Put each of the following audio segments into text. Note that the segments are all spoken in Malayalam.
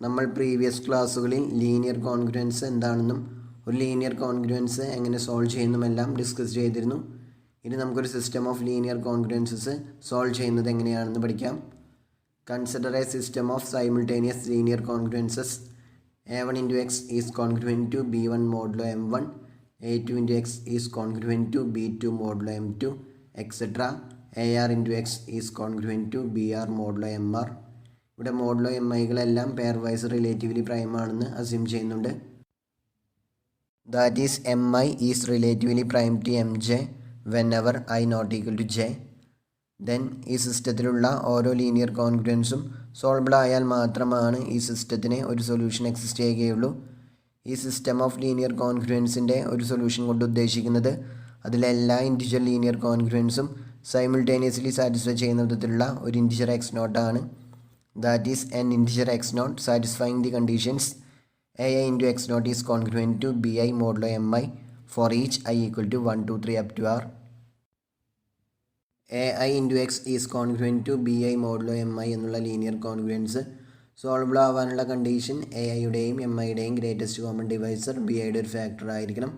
നമ്മൾ പ്രീവിയസ് ക്ലാസ്സുകളിൽ ലീനിയർ കോൺഗ്രുവൻസ് എന്താണെന്നും ഒരു ലീനിയർ കോൺഗ്രുവൻസ് എങ്ങനെ സോൾവ് ചെയ്യുന്നുമെല്ലാം ഡിസ്കസ് ചെയ്തിരുന്നു. ഇനി നമുക്കൊരു system of linear congruences solve ചെയ്യുന്നത് എങ്ങനെയാണെന്ന് പഠിക്കാം. Consider a system of simultaneous linear congruences. A1 into x is congruent to B1 modulo M1, A2 into x is congruent to B2 modulo M2, etc. AR into x is congruent to BR modulo MR. ഇവിടെ മോഡുലോ എം ഐകളെല്ലാം പെയർ വൈസ് റിലേറ്റീവ്ലി പ്രൈം ആണെന്ന് അസ്യൂം ചെയ്യുന്നുണ്ട്. That is M I is relatively prime to M J whenever I not equal to J. Then ഈ സിസ്റ്റത്തിലുള്ള ഓരോ ലീനിയർ കോൺഗ്രുവൻസും സോൾവബിൾ ആയാൽ മാത്രമാണ് ഈ സിസ്റ്റത്തിന് ഒരു സൊല്യൂഷൻ എക്സിസ്റ്റ് ചെയ്യുകയുള്ളൂ. ഈ സിസ്റ്റം ഓഫ് ലീനിയർ കോൺഗ്രുവൻസിൻ്റെ ഒരു സൊല്യൂഷൻ കൊണ്ട് ഉദ്ദേശിക്കുന്നത് അതിലെ എല്ലാ ഇൻറ്റിജർ ലീനിയർ കോൺഗ്രുവൻസും സൈമിൾട്ടേനിയസ്ലി സാറ്റിസ്ഫൈ ചെയ്യുന്ന വിധത്തിലുള്ള ഒരു ഇൻറ്റിജർ എക്സ് നോട്ടാണ്. That is an integer x naught satisfying the conditions ai into x naught is congruent to bi modulo mi for each I equal to 1, 2, 3 up to r. ai into x is congruent to bi modulo mi എന്നുള്ള ലീനിയർ കോൺഗ്രുവൻസ് സോൾവബിൾ ആവാനുള്ള കണ്ടീഷൻ എ ഐയുടെയും എം ഐയുടെയും ഗ്രേറ്റസ്റ്റ് കോമൺ ഡിവൈസർ ബി ഐയുടെ ഒരു ഫാക്ടർ ആയിരിക്കണം.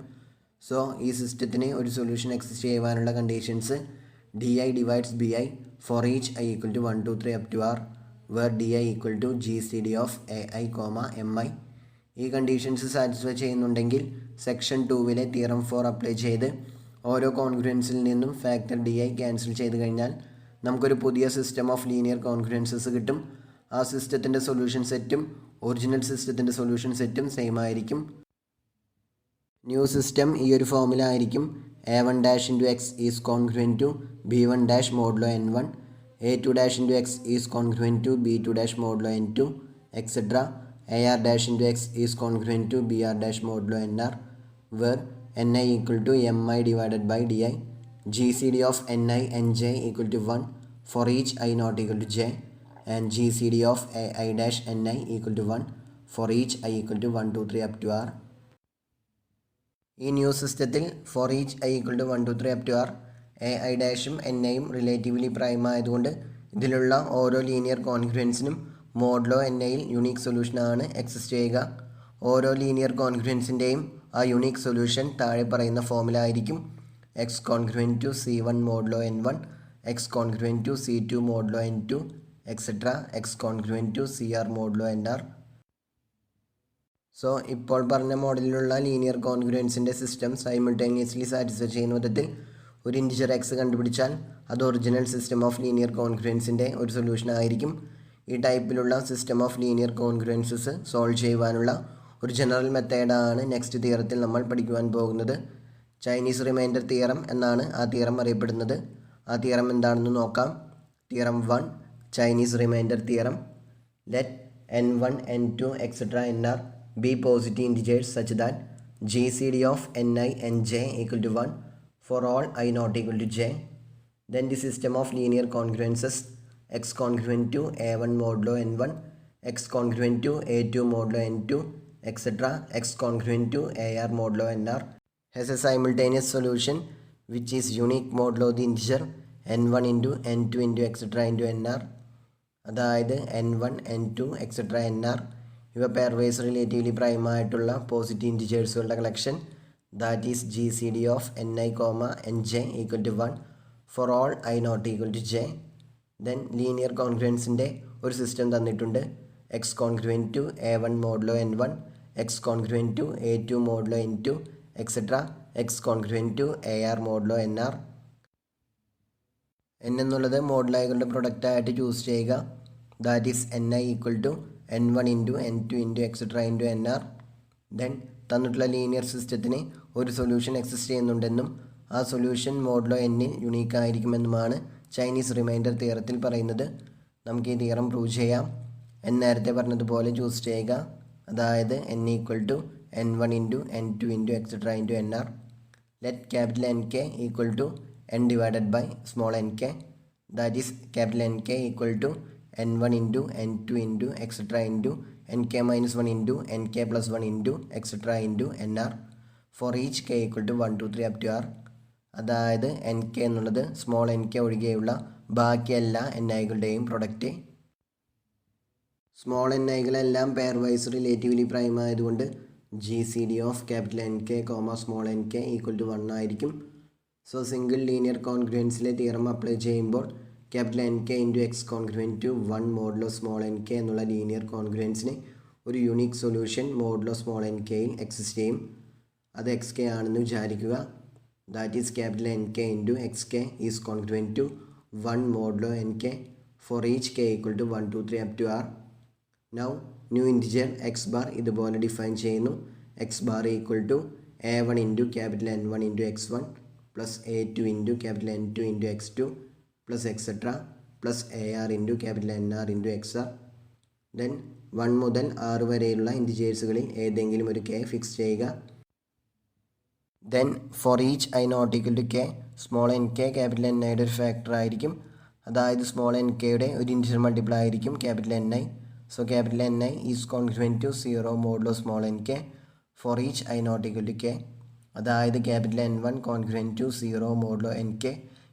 സോ ഈ സിസ്റ്റത്തിന് ഒരു സൊല്യൂഷൻ എക്സിസ്റ്റ് ചെയ്യുവാനുള്ള conditions D I divides B I for each I equal to 1, 2, 3 up to r where di equal to gcd of ai, mi. ഈ കണ്ടീഷൻസ് സാറ്റിസ്ഫൈ ചെയ്യുന്നുണ്ടെങ്കിൽ സെക്ഷൻ 2-ലെ തിയറം 4 അപ്ലൈ ചെയ്ത് ഓരോ കോൺഗ്രുവൻസിൽ നിന്നും ഫാക്ടർ ഡി ഐ ക്യാൻസൽ ചെയ്ത് കഴിഞ്ഞാൽ നമുക്കൊരു പുതിയ സിസ്റ്റം ഓഫ് ലീനിയർ കോൺഗ്രുവൻസസ് കിട്ടും. ആ സിസ്റ്റത്തിൻ്റെ സൊല്യൂഷൻ സെറ്റും ഒറിജിനൽ സിസ്റ്റത്തിൻ്റെ സൊല്യൂഷൻ സെറ്റും സെയിം ആയിരിക്കും. ന്യൂ സിസ്റ്റം ഈ ഒരു ഫോമിലായിരിക്കും. a1 dash into x is congruent to b1 dash modulo n1, a2 dash into x is congruent to b2 dash modulo n2, etc. ar dash into x is congruent to br dash modulo nr, where ni equal to mi divided by di, gcd of ni nj equal to 1 for each I not equal to j, and gcd of ai dash ni equal to 1 for each I equal to 1, 2, 3 up to r. ഈ ന്യൂ സിസ്റ്റത്തിൽ for each I equal to 1, 2, 3 up to R A I ഡാഷും എൻ ഐയും റിലേറ്റീവ്ലി പ്രൈം ആയതുകൊണ്ട് ഇതിലുള്ള ഓരോ ലീനിയർ കോൺഗ്രുവൻസിനും മോഡ്ലോ എൻ ഐയിൽ യുണീക്ക് സൊല്യൂഷനാണ് എക്സിസ്റ്റ് ചെയ്യുക. ഓരോ ലീനിയർ കോൺഗ്രുവൻസിൻ്റെയും ആ യുണീക്ക് സൊല്യൂഷൻ താഴെ പറയുന്ന ഫോമിലായിരിക്കും. X congruent to C1 modulo N1, X congruent to C2 modulo N2, etcetera X congruent to CR modulo NR. So ഇപ്പോൾ പറഞ്ഞ മോഡലിലുള്ള ലീനിയർ കോൺഗ്രുവൻസിൻ്റെ സിസ്റ്റം സൈമിൾട്ടേനിയസ്ലി സാറ്റിസ്ഫൈ ചെയ്യുന്ന വിധത്തിൽ ഒരു ഇൻറ്റിജർ എക്സ് കണ്ടുപിടിച്ചാൽ അത് ഒറിജിനൽ സിസ്റ്റം ഓഫ് ലീനിയർ കോൺഗ്രുവൻസിൻ്റെ ഒരു സൊല്യൂഷൻ ആയിരിക്കും. ഈ ടൈപ്പിലുള്ള system of linear congruences solve ചെയ്യുവാനുള്ള ഒരു ജനറൽ മെത്തേഡാണ് നെക്സ്റ്റ് തിയറത്തിൽ നമ്മൾ പഠിക്കുവാൻ പോകുന്നത്. ചൈനീസ് റിമൈൻഡർ തിയറം എന്നാണ് ആ തിയറം അറിയപ്പെടുന്നത്. ആ തിയറം എന്താണെന്ന് നോക്കാം. Theorem 1, Chinese reminder theorem. Let n1, n2, etc. nr be positive integers such that gcd of ni nj equal to 1 for all I not equal to j. Then the system of linear congruences x congruent to a1 modulo n1, x congruent to a2 modulo n2, etc. x congruent to ar modulo nr has a simultaneous solution which is unique modulo the integer n1 into n2 into etc. into nr. അതായത് n1, n2, etc. nr ഇവ പെയർ വൈസ് റിലേറ്റീവ്ലി പ്രൈം ആയിട്ടുള്ള പോസിറ്റീവ് ഇൻറ്റിജേഴ്സുകളുടെ collection. That is G C D of ni, nj equal to 1 for all I not equal to J. Then linear കോൺഗ്രുവൻസിൻ്റെ ഒരു സിസ്റ്റം തന്നിട്ടുണ്ട്. X congruent to a1 modulo n1, X congruent to a2 modulo n2, etcetera X congruent to ar modulo nr. n എന്നുള്ളത് മോഡുലൈകളുടെ പ്രൊഡക്റ്റായിട്ട് ചൂസ് ചെയ്യുക. That is ni equal to n1 into n2 into etcetera into nr. Then തന്നിട്ടുള്ള ലീനിയർ സിസ്റ്റത്തിന് ഒരു സൊല്യൂഷൻ എക്സിസ്റ്റ് ചെയ്യുന്നുണ്ടെന്നും ആ സൊല്യൂഷൻ മോഡുലോ എന്നിൽ യുണീക്ക് ആയിരിക്കുമെന്നുമാണ് ചൈനീസ് റിമൈൻഡർ തിയറത്തിൽ പറയുന്നത്. നമുക്ക് ഈ തിയറം പ്രൂവ് ചെയ്യാം. n നേരത്തെ പറഞ്ഞതുപോലെ ചൂസ് ചെയ്യുക. അതായത് n equal to n1 into n2 into etcetera into nr. Let capital nk equal to n divided by small nk. That is capital nk equal to n1 into n2 into etc. into nk minus 1 into nk plus 1 into etc. into nr for each k equal to 1, 2, 3 up to r. അതായത് nk എന്നുള്ളത് സ്മോൾ nk ഒഴികെയുള്ള ബാക്കി എല്ലാ ni കളുടെയും പ്രൊഡക്റ്റ്. സ്മോൾ എൻ ഐകളെല്ലാം പെയർ വൈസ് റിലേറ്റീവ്ലി പ്രൈം ആയതുകൊണ്ട് G C D of capital N K comma small N K equal to 1 ആയിരിക്കും. സോ സിംഗിൾ ലീനിയർ കോൺഗ്രുവൻസിലെ തിയറം അപ്ലൈ ചെയ്യുമ്പോൾ capital N K into X congruent to 1 modulo small N K എന്നുള്ള ലീനിയർ കോൺഗ്രുവൻസിന് ഒരു unique solution modulo small N കെയിൽ എക്സിസ്റ്റ് ചെയ്യും. അത് എക്സ് കെ ആണെന്ന് വിചാരിക്കുക. That is capital N K into X K is congruent to 1 modulo N K for each k equal to 1 2 3 up to r. Now new integer x bar ഇതുപോലെ ഡിഫൈൻ ചെയ്യുന്നു. X bar equal to A1 into capital N1 into X1 plus A2 into capital N2 into X2 plus etcetera plus AR into capital NR into XR. Then 1 മുതൽ R വരെയുള്ള ഇൻറ്റിജേഴ്സുകളിൽ ഏതെങ്കിലും ഒരു കെ ഫിക്സ് ചെയ്യുക. Then for each I not equal to K small N K capital N ഐയുടെ ഒരു ഫാക്ടർ ആയിരിക്കും. അതായത് സ്മോൾ എൻ കെയുടെ ഒരു ഇൻറ്റിജർ മൾട്ടിപ്പിൾ ആയിരിക്കും capital N I. So capital N I is congruent to 0 modulo small N K for each I not equal to K. അതായത് capital N1 congruent to 0 modulo N K,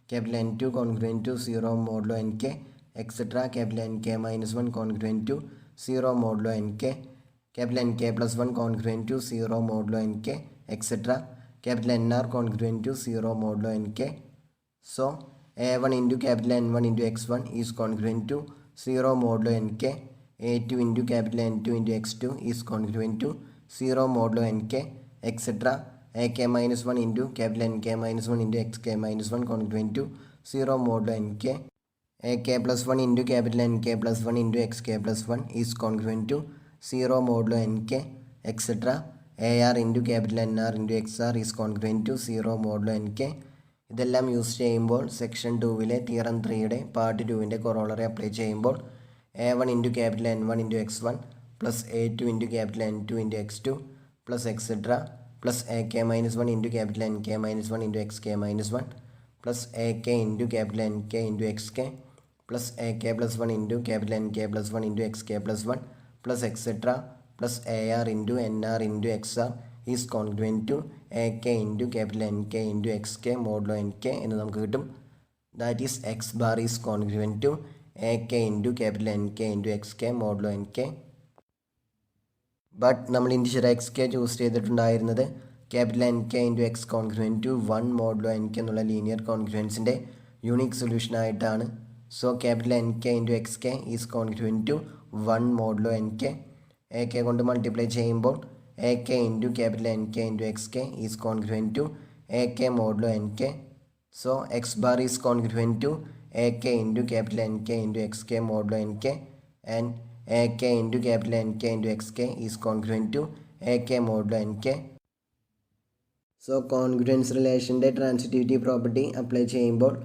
capital N2 congruent to 0 modulo N K, etcetera capital N K minus 1 congruent to 0 modulo N K, capital N k plus 1 congruent to 0 modulo N K, etcetera capital NR congruent to 0 modulo N k. So A1 into capital N1 into X1 is congruent to 0 modulo N k, A2 into capital N2 into X2 is congruent to 0 modulo N K, etcetera AK minus 1 into capital NK minus 1 into XK minus 1 congruent to 0 modulo NK. AK plus 1 into capital NK plus 1 into XK plus 1 is congruent to 0 modulo NK, etc. AR into capital NR into XR is congruent to 0 modulo NK. ഇതെല്ലാം യൂസ് ചെയ്യുമ്പോൾ സെക്ഷൻ 2-ലെ തിയറം 3-യുടെ പാർട്ട് 2-ൻ്റെ കൊറോളറി അപ്ലൈ ചെയ്യുമ്പോൾ A1 into capital N1 into X1 plus A2 into capital N2 into X2 plus etcetera plus AK minus 1 into capital NK minus 1 into XK minus 1 plus AK into capital NK into XK plus AK plus 1 into capital NK plus 1 into XK plus 1 plus etcetera plus AR into NR into XR is congruent to AK into capital NK into XK modulo NK എന്ന് നമുക്ക് കിട്ടും. That is X bar is congruent to AK into capital NK into XK modulo NK. But നമ്മൾ ഇൻറ്റിജർ എക്സ് കെ ചൂസ് ചെയ്തിട്ടുണ്ടായിരുന്നത് capital NK into X congruent to 1 modulo NK എന്നുള്ള ലീനിയർ കോൺഗ്രുവൻസിൻ്റെ യൂണിക് സൊല്യൂഷനായിട്ടാണ്. So capital NK into X K is congruent to 1 modulo NK. AK കൊണ്ട് മൾട്ടിപ്ലൈ ചെയ്യുമ്പോൾ AK into capital NK into XK is congruent to AK modulo NK. So X bar is congruent to AK into capital NK into XK modulo NK and AK into capital NK into XK is congruent to AK modulo NK. So congruence റിലേഷൻ്റെ ട്രാൻസിറ്റിവിറ്റി പ്രോപ്പർട്ടി അപ്ലൈ ചെയ്യുമ്പോൾ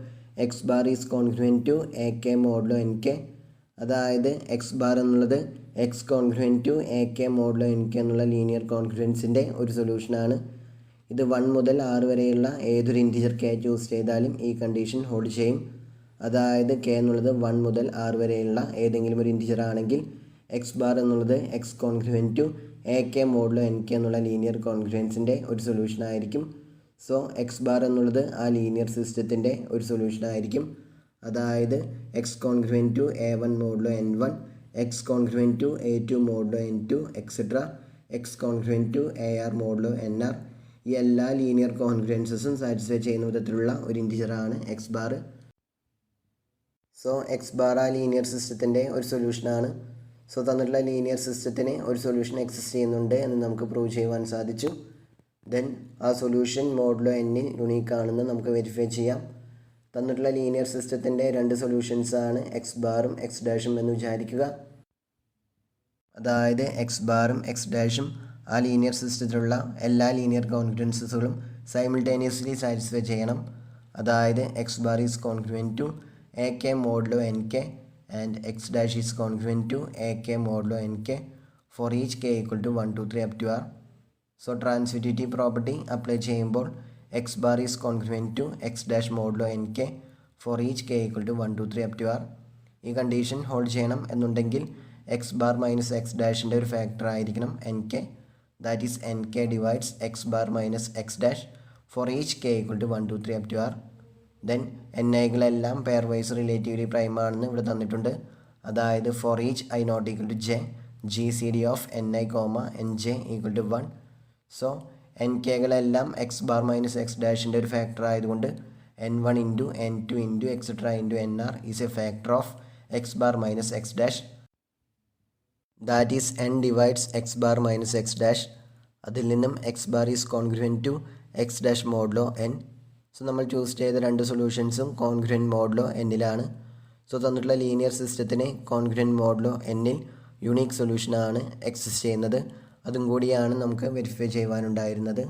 X bar is congruent to AK modulo NK. അതായത് എക്സ് ബാർ എന്നുള്ളത് X congruent to AK modulo NK എന്നുള്ള ലീനിയർ കോൺഗ്രുവൻസിൻ്റെ ഒരു സൊല്യൂഷനാണ്. ഇത് 1 മുതൽ R വരെയുള്ള ഏതൊരു ഇൻറ്റിജർ K ചൂസ് ചെയ്താലും ഈ കണ്ടീഷൻ ഹോൾഡ് ചെയ്യും. അതായത് K എന്നുള്ളത് 1 മുതൽ R വരെയുള്ള ഏതെങ്കിലും ഒരു ഇൻറ്റിജർ ആണെങ്കിൽ എക്സ് ബാർ എന്നുള്ളത് X congruent to AK modulo NK എന്നുള്ള ലീനിയർ കോൺഗ്രുവൻസിൻ്റെ ഒരു സൊല്യൂഷൻ ആയിരിക്കും. സോ എക്സ് ബാർ എന്നുള്ളത് ആ ലീനിയർ സിസ്റ്റത്തിൻ്റെ ഒരു സൊല്യൂഷൻ ആയിരിക്കും. അതായത് X congruent to A1 modulo N1, X congruent to A2 modulo N2, etcetera X congruent to AR modulo NR. ഈ എല്ലാ ലീനിയർ കോൺഗ്രുവൻസസും സാറ്റിസ്ഫൈ ചെയ്യുന്ന വിധത്തിലുള്ള ഒരു ഇൻറ്റിജറാണ് X bar. So X bar ആ ലീനിയർ സിസ്റ്റത്തിൻ്റെ ഒരു സൊല്യൂഷനാണ്. സോ തന്നിട്ടുള്ള ലീനിയർ സിസ്റ്റത്തിന് ഒരു സൊല്യൂഷൻ എക്സിസ്റ്റ് ചെയ്യുന്നുണ്ട് എന്ന് നമുക്ക് പ്രൂവ് ചെയ്യുവാൻ സാധിച്ചു. ദെൻ ആ സൊല്യൂഷൻ മോഡുലോ Nൽ യുണീക്ക് ആണെന്ന് നമുക്ക് വെരിഫൈ ചെയ്യാം. തന്നിട്ടുള്ള ലീനിയർ സിസ്റ്റത്തിൻ്റെ 2 സൊല്യൂഷൻസാണ് എക്സ് ബാറും എക്സ് ഡാഷും എന്ന് വിചാരിക്കുക. അതായത് എക്സ് ബാറും എക്സ് ഡാഷും ആ ലീനിയർ സിസ്റ്റത്തിലുള്ള എല്ലാ ലീനിയർ കോൺഗ്രുവൻസസുകളും സൈമിൾട്ടേനിയസ്ലി സാറ്റിസ്ഫൈ ചെയ്യണം. അതായത് X bar is congruent to AK modulo NK and X dash is congruent to AK modulo NK for each K equal to 1 2 3 up to R. So transitivity property apply ചെയ്യുമ്പോൾ X bar is congruent to X dash modulo NK for each K equal to 1 2 3 up to R. ഈ കണ്ടീഷൻ ഹോൾഡ് ചെയ്യണം എന്നുണ്ടെങ്കിൽ എക്സ് ബാർ മൈനസ് എക്സ് ഡാഷിൻ്റെ ഒരു ഫാക്ടർ ആയിരിക്കണം NK. That is NK divides x bar minus x dash for each K equal to 1 2 3 up to R. Then NIകളെല്ലാം പെയർ വൈസ് റിലേറ്റീവ്ലി പ്രൈം ആണെന്ന് ഇവിടെ തന്നിട്ടുണ്ട്. അതായത് for each I not equal to J G C D of N I comma N J equal to 1. So N കെകളെല്ലാം എക്സ് ബാർ മൈനസ് എക്സ് ഡാഷിൻ്റെ ഒരു ഫാക്ടർ ആയതുകൊണ്ട് n1 into n2 into etcetera into nr is A factor of x bar minus x dash. That is n divides x bar minus x dash. അതിൽ നിന്നും x bar is congruent to X dash modulo n. So നമ്മൾ ചൂസ് ചെയ്ത രണ്ട് സൊല്യൂഷൻസും കോൺഗ്രുവൻറ്റ് മോഡ്ലോ എന്നിലാണ്. സോ തന്നിട്ടുള്ള ലീനിയർ സിസ്റ്റത്തിന് കോൺഗ്രുവൻറ്റ് മോഡ്ലോ എന്നിൽ യുണീക്ക് സൊല്യൂഷനാണ് എക്സിസ്റ്റ് ചെയ്യുന്നത്. അതും കൂടിയാണ് നമുക്ക് വെരിഫൈ ചെയ്യുവാനുണ്ടായിരുന്നത്.